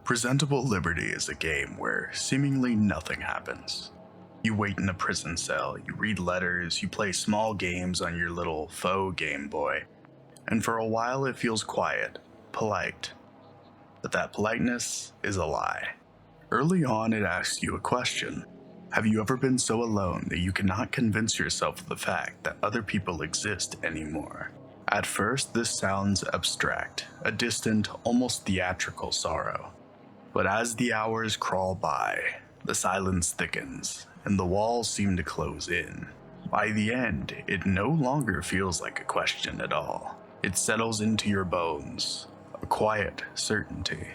Presentable Liberty is a game where seemingly nothing happens. You wait in a prison cell, you read letters, you play small games on your little faux Game Boy, and for a while it feels quiet, polite. But that politeness is a lie. Early on it asks you a question. Have you ever been so alone that you cannot convince yourself of the fact that other people exist anymore? At first this sounds abstract, a distant, almost theatrical sorrow. But as the hours crawl by, the silence thickens, and the walls seem to close in. By the end, it no longer feels like a question at all. It settles into your bones, a quiet certainty,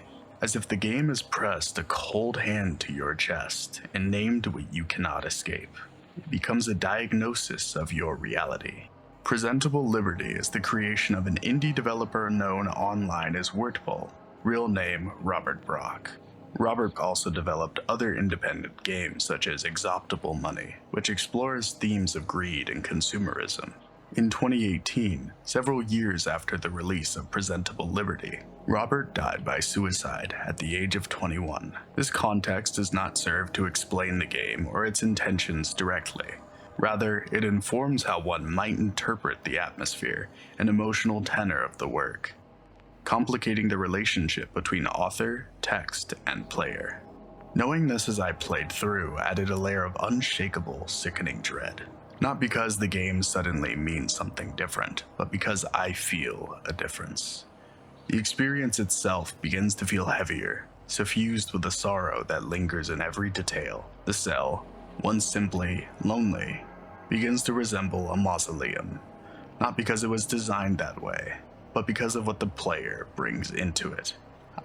as if the game has pressed a cold hand to your chest and named what you cannot escape. It becomes a diagnosis of your reality. Presentable Liberty is the creation of an indie developer known online as Wurtball, real name Robert Brock. Robert also developed other independent games such as Exoptable Money, which explores themes of greed and consumerism. In 2018, several years after the release of Presentable Liberty, Robert died by suicide at the age of 21. This context does not serve to explain the game or its intentions directly. Rather, it informs how one might interpret the atmosphere and emotional tenor of the work, complicating the relationship between author, text, and player. Knowing this as I played through added a layer of unshakable, sickening dread. Not because the game suddenly means something different, but because I feel a difference. The experience itself begins to feel heavier, suffused with a sorrow that lingers in every detail. The cell, once simply lonely, begins to resemble a mausoleum, not because it was designed that way, but because of what the player brings into it.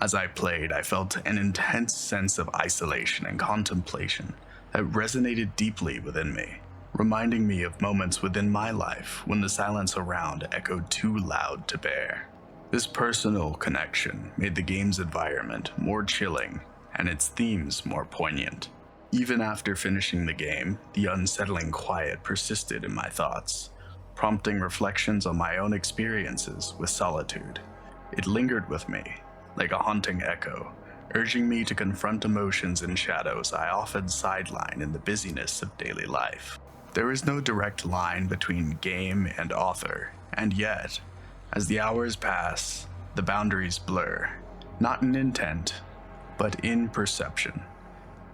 As I played, I felt an intense sense of isolation and contemplation that resonated deeply within me, reminding me of moments within my life when the silence around echoed too loud to bear. This personal connection made the game's environment more chilling and its themes more poignant. Even after finishing the game, the unsettling quiet persisted in my thoughts, prompting reflections on my own experiences with solitude. It lingered with me, like a haunting echo, urging me to confront emotions and shadows I often sideline in the busyness of daily life. There is no direct line between game and author, and yet, as the hours pass, the boundaries blur, not in intent, but in perception.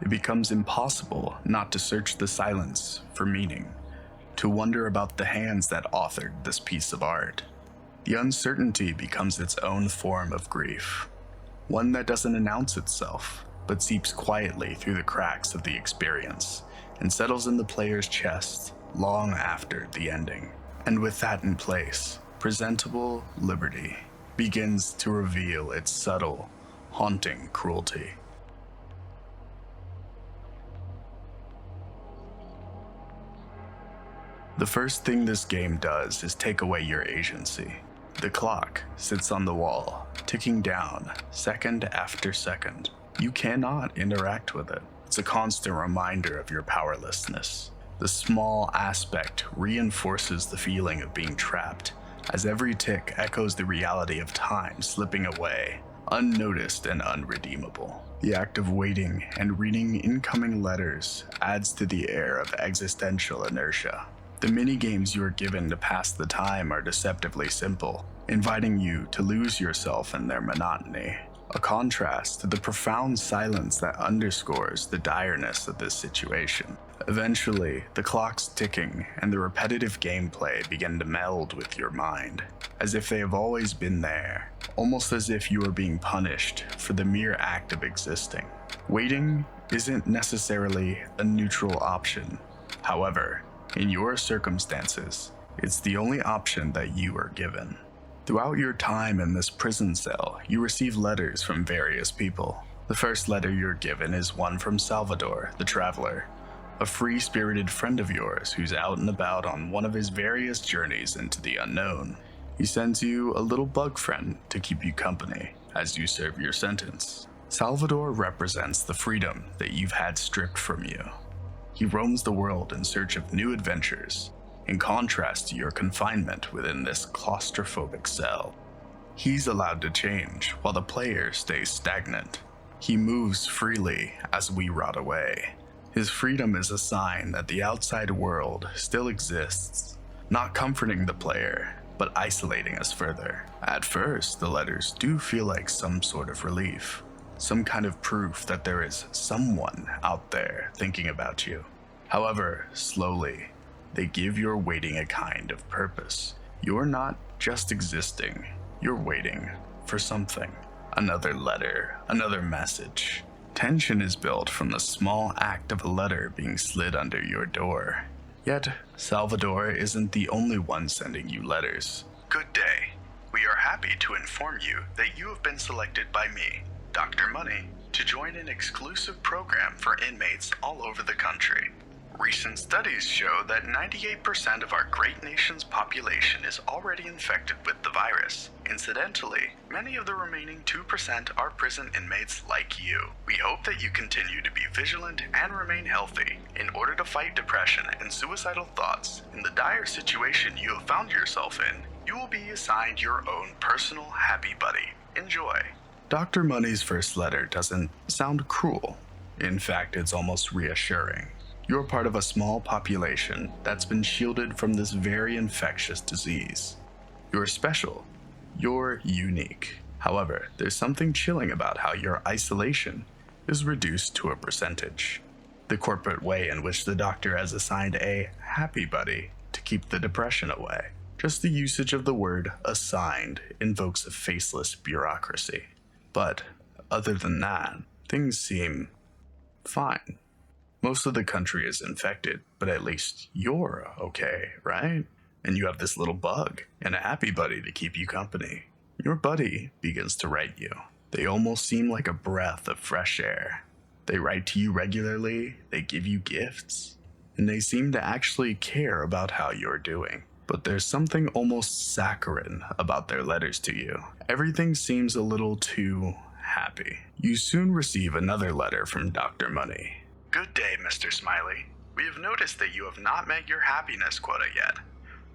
It becomes impossible not to search the silence for meaning, to wonder about the hands that authored this piece of art. The uncertainty becomes its own form of grief, one that doesn't announce itself, but seeps quietly through the cracks of the experience and settles in the player's chest long after the ending. And with that in place, Presentable Liberty begins to reveal its subtle, haunting cruelty. The first thing this game does is take away your agency. The clock sits on the wall, ticking down, second after second. You cannot interact with it. It's a constant reminder of your powerlessness. The small aspect reinforces the feeling of being trapped, as every tick echoes the reality of time slipping away, unnoticed and unredeemable. The act of waiting and reading incoming letters adds to the air of existential inertia. The mini-games you are given to pass the time are deceptively simple, inviting you to lose yourself in their monotony, a contrast to the profound silence that underscores the direness of this situation. Eventually, the clock's ticking and the repetitive gameplay begin to meld with your mind, as if they have always been there, almost as if you are being punished for the mere act of existing. Waiting isn't necessarily a neutral option. However, in your circumstances, it's the only option that you are given. Throughout your time in this prison cell, you receive letters from various people. The first letter you're given is one from Salvador, the traveler, a free-spirited friend of yours who's out and about on one of his various journeys into the unknown. He sends you a little bug friend to keep you company as you serve your sentence. Salvador represents the freedom that you've had stripped from you. He roams the world in search of new adventures, in contrast to your confinement within this claustrophobic cell. He's allowed to change while the player stays stagnant, He moves freely as we rot away. His freedom is a sign that the outside world still exists, not comforting the player, but isolating us further. At first, the letters do feel like some sort of relief, some kind of proof that there is someone out there thinking about you. However, slowly, they give your waiting a kind of purpose. You're not just existing, you're waiting for something. Another letter, another message. Tension is built from the small act of a letter being slid under your door. Yet, Salvador isn't the only one sending you letters. Good day. We are happy to inform you that you have been selected by me, Dr. Money, to join an exclusive program for inmates all over the country. Recent studies show that 98% of our great nation's population is already infected with the virus. Incidentally, many of the remaining 2% are prison inmates like you. We hope that you continue to be vigilant and remain healthy in order to fight depression and suicidal thoughts. In the dire situation you have found yourself in, you will be assigned your own personal happy buddy. Enjoy. Dr. Money's first letter doesn't sound cruel. In fact, it's almost reassuring. You're part of a small population that's been shielded from this very infectious disease. You're special. You're unique. However, there's something chilling about how your isolation is reduced to a percentage. The corporate way in which the doctor has assigned a happy buddy to keep the depression away. Just the usage of the word assigned invokes a faceless bureaucracy. But other than that, things seem fine. Most of the country is infected, but at least you're okay, right? And you have this little bug and a happy buddy to keep you company. Your buddy begins to write you. They almost seem like a breath of fresh air. They write to you regularly, they give you gifts, and they seem to actually care about how you're doing. But there's something almost saccharine about their letters to you. Everything seems a little too happy. You soon receive another letter from Dr. Money. Good day, Mr. Smiley. We have noticed that you have not met your happiness quota yet.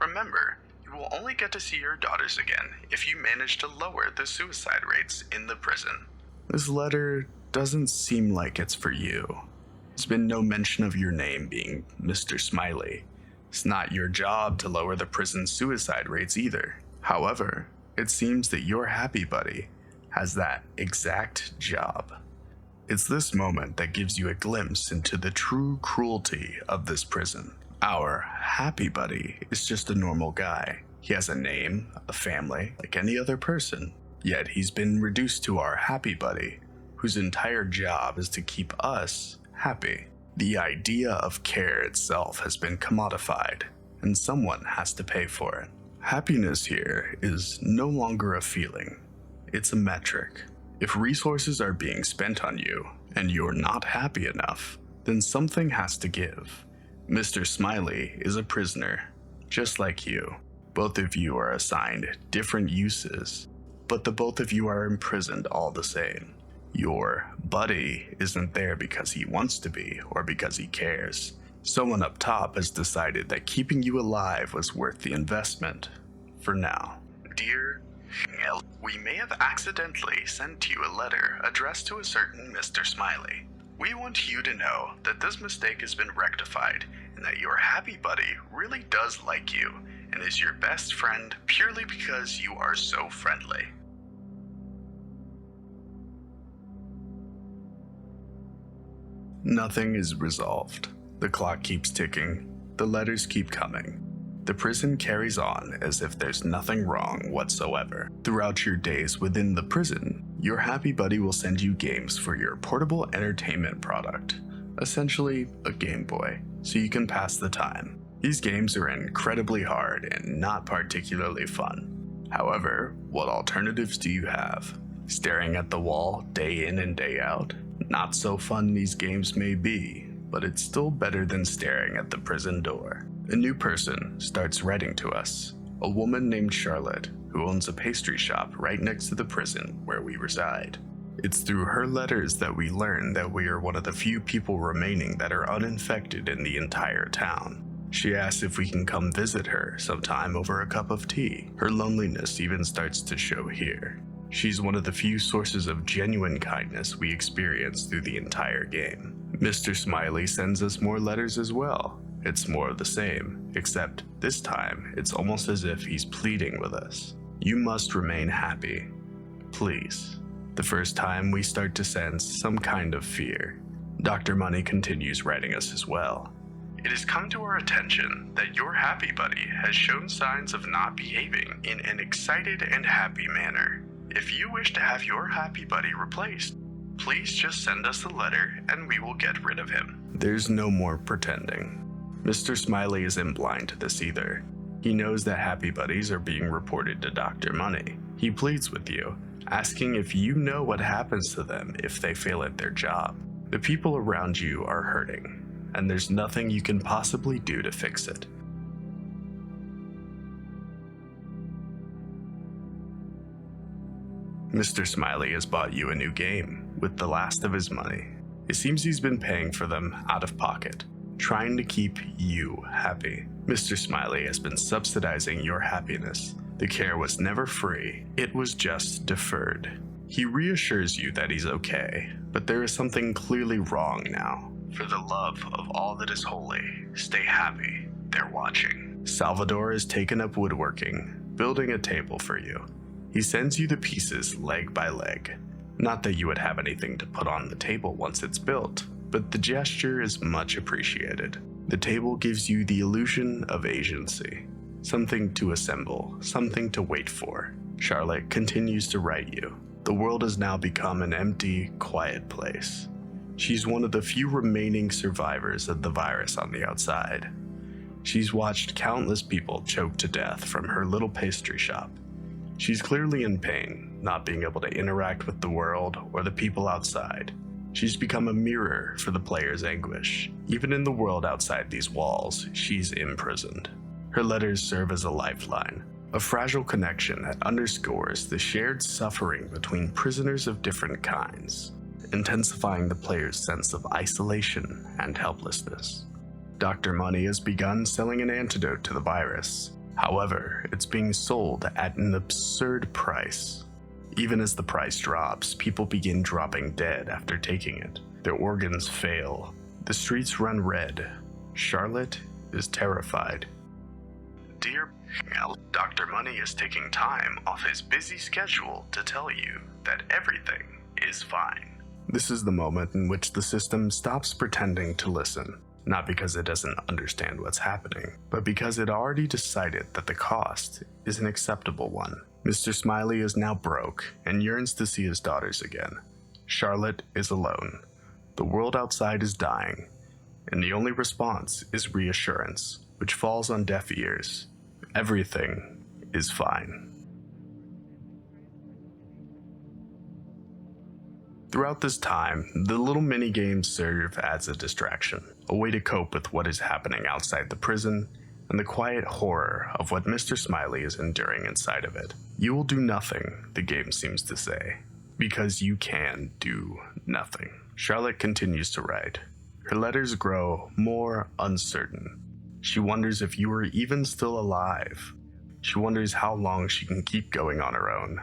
Remember, you will only get to see your daughters again if you manage to lower the suicide rates in the prison. This letter doesn't seem like it's for you. There's been no mention of your name being Mr. Smiley. It's not your job to lower the prison suicide rates either. However, it seems that your happy buddy has that exact job. It's this moment that gives you a glimpse into the true cruelty of this prison. Our happy buddy is just a normal guy. He has a name, a family, like any other person. Yet he's been reduced to our happy buddy, whose entire job is to keep us happy. The idea of care itself has been commodified, and someone has to pay for it. Happiness here is no longer a feeling. It's a metric. If resources are being spent on you, and you're not happy enough, then something has to give. Mr. Smiley is a prisoner, just like you. Both of you are assigned different uses, but the both of you are imprisoned all the same. Your buddy isn't there because he wants to be, or because he cares. Someone up top has decided that keeping you alive was worth the investment, for now. Dear we may have accidentally sent you a letter addressed to a certain Mr. Smiley. We want you to know that this mistake has been rectified and that your happy buddy really does like you and is your best friend purely because you are so friendly. Nothing is resolved. The clock keeps ticking. The letters keep coming. The prison carries on as if there's nothing wrong whatsoever. Throughout your days within the prison, your happy buddy will send you games for your portable entertainment product, essentially a Game Boy, so you can pass the time. These games are incredibly hard and not particularly fun. However, what alternatives do you have? Staring at the wall day in and day out? Not so fun these games may be, but it's still better than staring at the prison door. A new person starts writing to us, a woman named Charlotte, who owns a pastry shop right next to the prison where we reside. It's through her letters that we learn that we are one of the few people remaining that are uninfected in the entire town. She asks if we can come visit her sometime over a cup of tea. Her loneliness even starts to show here. She's one of the few sources of genuine kindness we experience through the entire game. Mr. Smiley sends us more letters as well. It's more of the same, except this time it's almost as if he's pleading with us. You must remain happy. Please. The first time we start to sense some kind of fear. Dr. Money continues writing us as well. It has come to our attention that your happy buddy has shown signs of not behaving in an excited and happy manner. If you wish to have your happy buddy replaced, please just send us a letter and we will get rid of him. There's no more pretending. Mr. Smiley isn't blind to this either. He knows that happy buddies are being reported to Dr. Money. He pleads with you, asking if you know what happens to them if they fail at their job. The people around you are hurting, and there's nothing you can possibly do to fix it. Mr. Smiley has bought you a new game with the last of his money. It seems he's been paying for them out of pocket, trying to keep you happy. Mr. Smiley has been subsidizing your happiness. The care was never free, it was just deferred. He reassures you that he's okay, but there is something clearly wrong now. For the love of all that is holy, stay happy. They're watching. Salvador has taken up woodworking, building a table for you. He sends you the pieces leg by leg. Not that you would have anything to put on the table once it's built, but the gesture is much appreciated. The table gives you the illusion of agency. Something to assemble, something to wait for. Charlotte continues to write you. The world has now become an empty, quiet place. She's one of the few remaining survivors of the virus on the outside. She's watched countless people choke to death from her little pastry shop. She's clearly in pain, not being able to interact with the world or the people outside. She's become a mirror for the player's anguish. Even in the world outside these walls, she's imprisoned. Her letters serve as a lifeline, a fragile connection that underscores the shared suffering between prisoners of different kinds, intensifying the player's sense of isolation and helplessness. Dr. Money has begun selling an antidote to the virus. However, it's being sold at an absurd price. Even as the price drops, people begin dropping dead after taking it. Their organs fail. The streets run red. Charlotte is terrified. Dear Dr. Money is taking time off his busy schedule to tell you that everything is fine. This is the moment in which the system stops pretending to listen. Not because it doesn't understand what's happening, but because it already decided that the cost is an acceptable one. Mr. Smiley is now broke and yearns to see his daughters again. Charlotte is alone. The world outside is dying, and the only response is reassurance, which falls on deaf ears. Everything is fine. Throughout this time, the little mini-games serve as a distraction, a way to cope with what is happening outside the prison and the quiet horror of what Mr. Smiley is enduring inside of it. You will do nothing, the game seems to say, because you can do nothing. Charlotte continues to write. Her letters grow more uncertain. She wonders if you are even still alive. She wonders how long she can keep going on her own.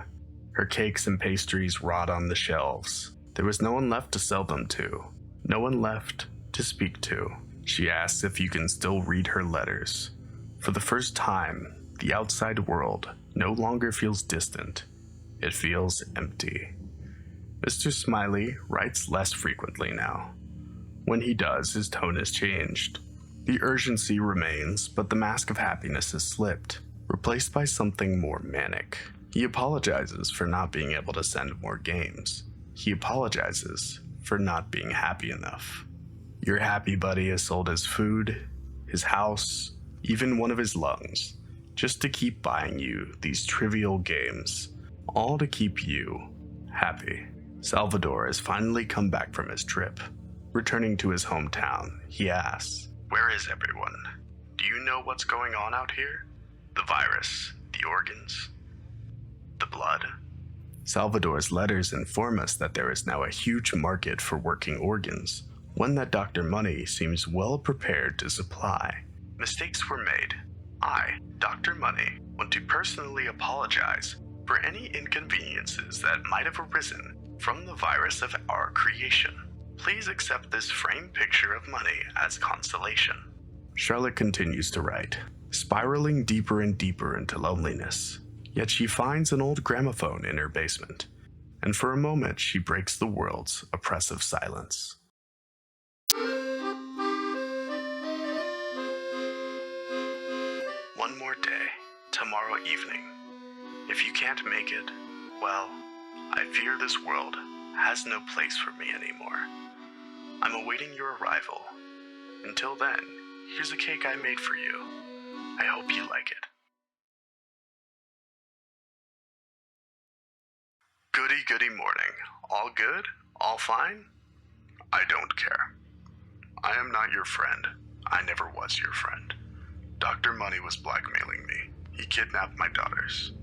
Her cakes and pastries rot on the shelves. There was no one left to sell them to. No one left to speak to. She asks if you can still read her letters. For the first time, the outside world no longer feels distant. It feels empty. Mr. Smiley writes less frequently now. When he does, his tone has changed. The urgency remains, but the mask of happiness has slipped, replaced by something more manic. He apologizes for not being able to send more games. He apologizes for not being happy enough. Your happy buddy has sold his food, his house, even one of his lungs, just to keep buying you these trivial games, all to keep you happy. Salvador has finally come back from his trip. Returning to his hometown, he asks, "Where is everyone? Do you know what's going on out here? The virus, the organs, the blood?" Salvador's letters inform us that there is now a huge market for working organs, one that Dr. Money seems well prepared to supply. Mistakes were made. I, Dr. Money, want to personally apologize for any inconveniences that might have arisen from the virus of our creation. Please accept this framed picture of money as consolation. Charlotte continues to write, spiraling deeper and deeper into loneliness. Yet she finds an old gramophone in her basement, and for a moment she breaks the world's oppressive silence. One more day, tomorrow evening. If you can't make it, well, I fear this world has no place for me anymore. I'm awaiting your arrival. Until then, here's a cake I made for you. I hope you like it. Goody morning. All good? All fine? I don't care. I am not your friend. I never was your friend. Dr. Money was blackmailing me. He kidnapped my daughters.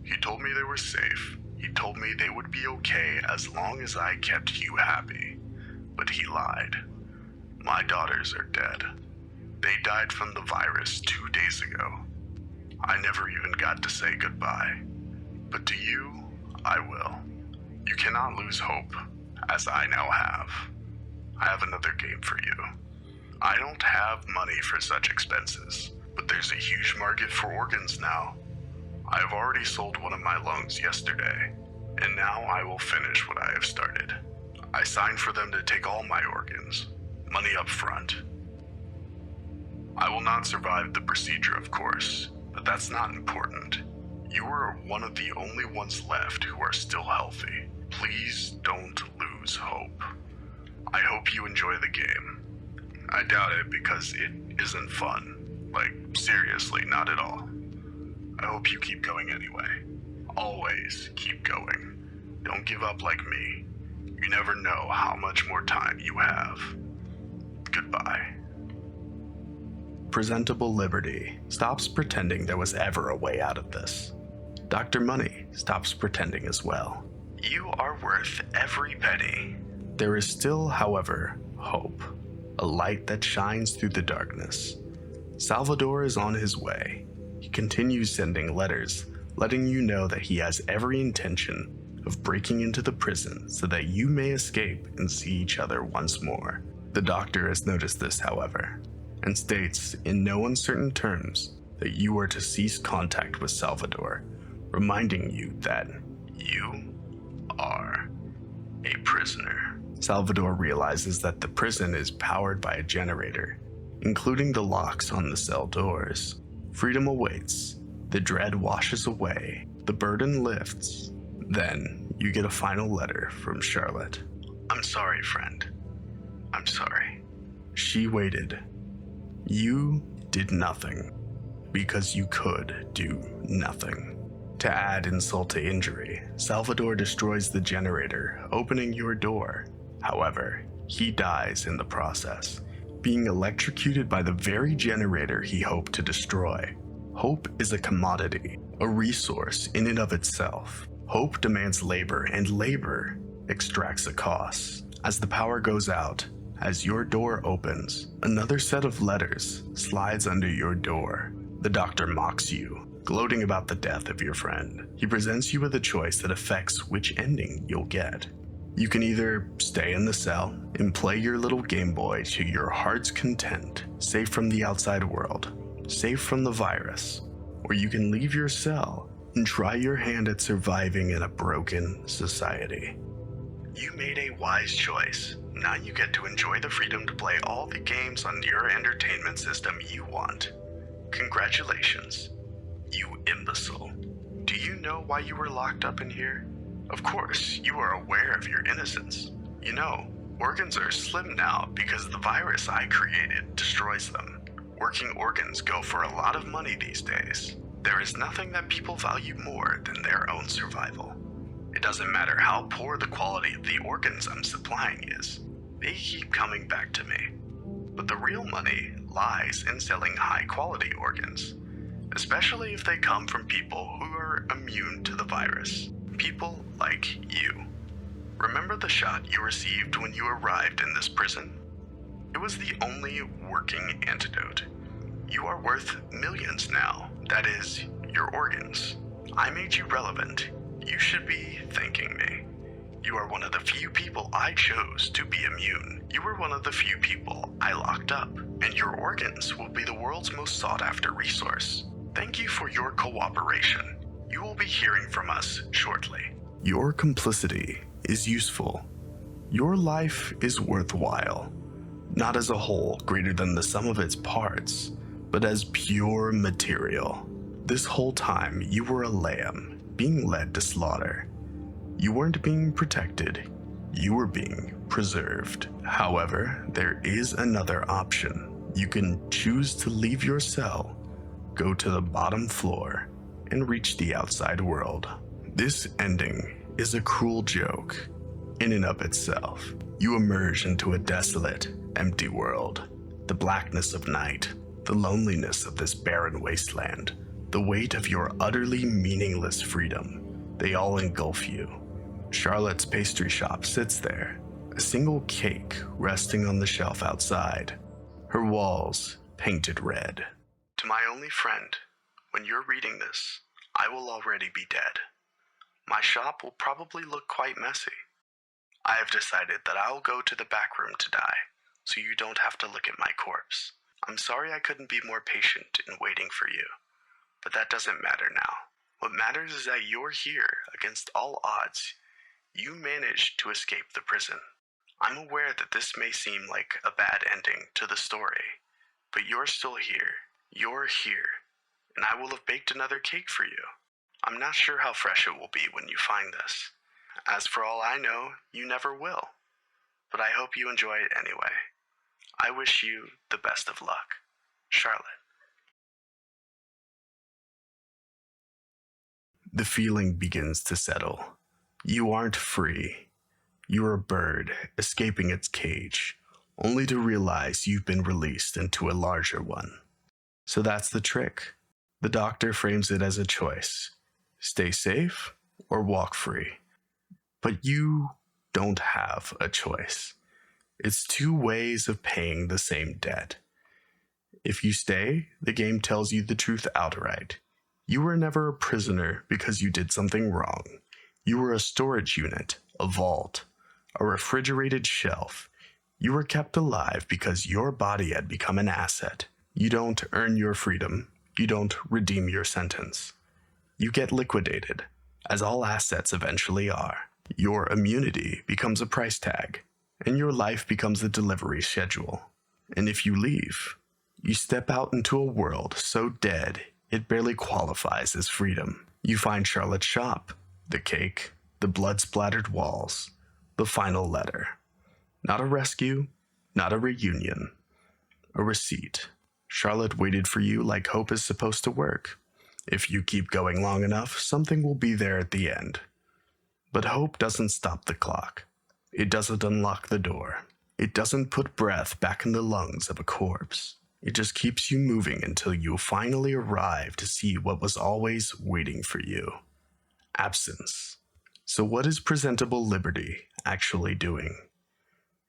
He told me they were safe. He told me they would be okay as long as I kept you happy. But he lied. My daughters are dead. They died from the virus 2 days ago. I never even got to say goodbye. But to you, I will. You cannot lose hope, as I now have. I have another game for you. I don't have money for such expenses, but there's a huge market for organs now. I have already sold one of my lungs yesterday, and now I will finish what I have started. I signed for them to take all my organs, money up front. I will not survive the procedure, of course, but that's not important. You are one of the only ones left who are still healthy. Please don't lose hope. I hope you enjoy the game. I doubt it because it isn't fun. Like, seriously, not at all. I hope you keep going anyway. Always keep going. Don't give up like me. You never know how much more time you have. Goodbye. Presentable Liberty stops pretending there was ever a way out of this. Dr. Money stops pretending as well. You are worth every penny. There is still, however, hope. A light that shines through the darkness. Salvador is on his way. He continues sending letters, letting you know that he has every intention of breaking into the prison so that you may escape and see each other once more. The doctor has noticed this, however, and states in no uncertain terms that you are to cease contact with Salvador, reminding you that you are a prisoner. Salvador realizes that the prison is powered by a generator, including the locks on the cell doors. Freedom awaits. The dread washes away. The burden lifts. Then you get a final letter from Charlotte. I'm sorry, friend. I'm sorry. She waited. You did nothing because you could do nothing. To add insult to injury, Salvador destroys the generator, opening your door. However, he dies in the process, being electrocuted by the very generator he hoped to destroy. Hope is a commodity, a resource in and of itself. Hope demands labor, and labor extracts a cost. As the power goes out, as your door opens, another set of letters slides under your door. The doctor mocks you, gloating about the death of your friend. He presents you with a choice that affects which ending you'll get. You can either stay in the cell and play your little Game Boy to your heart's content, safe from the outside world, safe from the virus, or you can leave your cell and try your hand at surviving in a broken society. You made a wise choice. Now you get to enjoy the freedom to play all the games on your entertainment system you want. Congratulations, you imbecile. Do you know why you were locked up in here? Of course, you are aware of your innocence. You know, organs are slim now because the virus I created destroys them. Working organs go for a lot of money these days. There is nothing that people value more than their own survival. It doesn't matter how poor the quality of the organs I'm supplying is. They keep coming back to me. But the real money lies in selling high-quality organs, especially if they come from people who are immune to the virus. People like you. Remember the shot you received when you arrived in this prison? It was the only working antidote. You are worth millions now. That is, your organs. I made you relevant. You should be thanking me. You are one of the few people I chose to be immune. You were one of the few people I locked up, and your organs will be the world's most sought-after resource. Thank you for your cooperation. You will be hearing from us shortly. Your complicity is useful. Your life is worthwhile, not as a whole greater than the sum of its parts, but as pure material. This whole time you were a lamb being led to slaughter. You weren't being protected, you were being preserved. However, there is another option. You can choose to leave your cell, go to the bottom floor, and reach the outside world. This ending is a cruel joke in and of itself. You emerge into a desolate, empty world. The blackness of night, the loneliness of this barren wasteland, the weight of your utterly meaningless freedom, they all engulf you. Charlotte's pastry shop sits there, a single cake resting on the shelf outside, her walls painted red. To my only friend, when you're reading this, I will already be dead. My shop will probably look quite messy. I have decided that I will go to the back room to die, so you don't have to look at my corpse. I'm sorry I couldn't be more patient in waiting for you, but that doesn't matter now. What matters is that you're here against all odds. You managed to escape the prison. I'm aware that this may seem like a bad ending to the story, but you're still here. You're here, and I will have baked another cake for you. I'm not sure how fresh it will be when you find this. As for all I know, you never will. But I hope you enjoy it anyway. I wish you the best of luck. Charlotte. The feeling begins to settle. You aren't free. You're a bird escaping its cage, only to realize you've been released into a larger one. So that's the trick. The doctor frames it as a choice. Stay safe or walk free. But you don't have a choice. It's two ways of paying the same debt. If you stay, the game tells you the truth outright. You were never a prisoner because you did something wrong. You were a storage unit, a vault, a refrigerated shelf. You were kept alive because your body had become an asset. You don't earn your freedom. You don't redeem your sentence. You get liquidated, as all assets eventually are. Your immunity becomes a price tag, and your life becomes a delivery schedule. And if you leave, you step out into a world so dead it barely qualifies as freedom. You find Charlotte's shop, the cake, the blood-splattered walls, the final letter. Not a rescue, not a reunion, a receipt. Charlotte waited for you like hope is supposed to work. If you keep going long enough, something will be there at the end. But hope doesn't stop the clock. It doesn't unlock the door. It doesn't put breath back in the lungs of a corpse. It just keeps you moving until you finally arrive to see what was always waiting for you. Absence. So what is Presentable Liberty actually doing?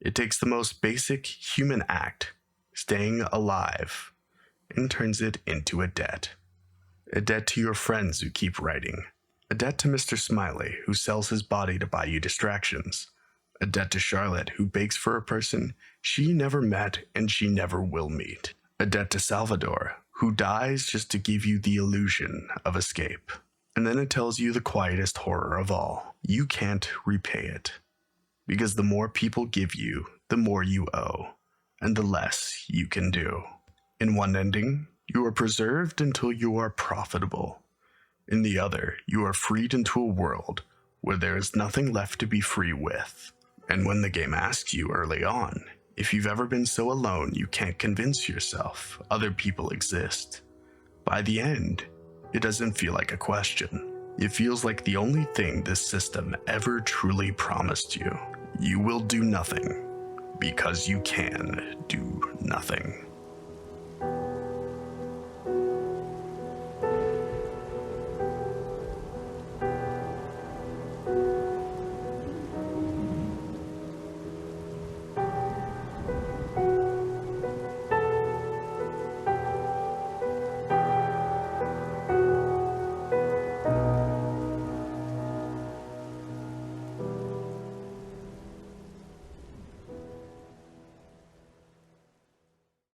It takes the most basic human act, staying alive, and turns it into a debt. A debt to your friends who keep writing. A debt to Mr. Smiley, who sells his body to buy you distractions. A debt to Charlotte, who bakes for a person she never met and she never will meet. A debt to Salvador, who dies just to give you the illusion of escape. And then it tells you the quietest horror of all. You can't repay it. Because the more people give you, the more you owe, and the less you can do. In one ending, you are preserved until you are profitable. In the other, you are freed into a world where there is nothing left to be free with. And when the game asks you early on, if you've ever been so alone you can't convince yourself other people exist, by the end, it doesn't feel like a question. It feels like the only thing this system ever truly promised you. You will do nothing because you can do nothing.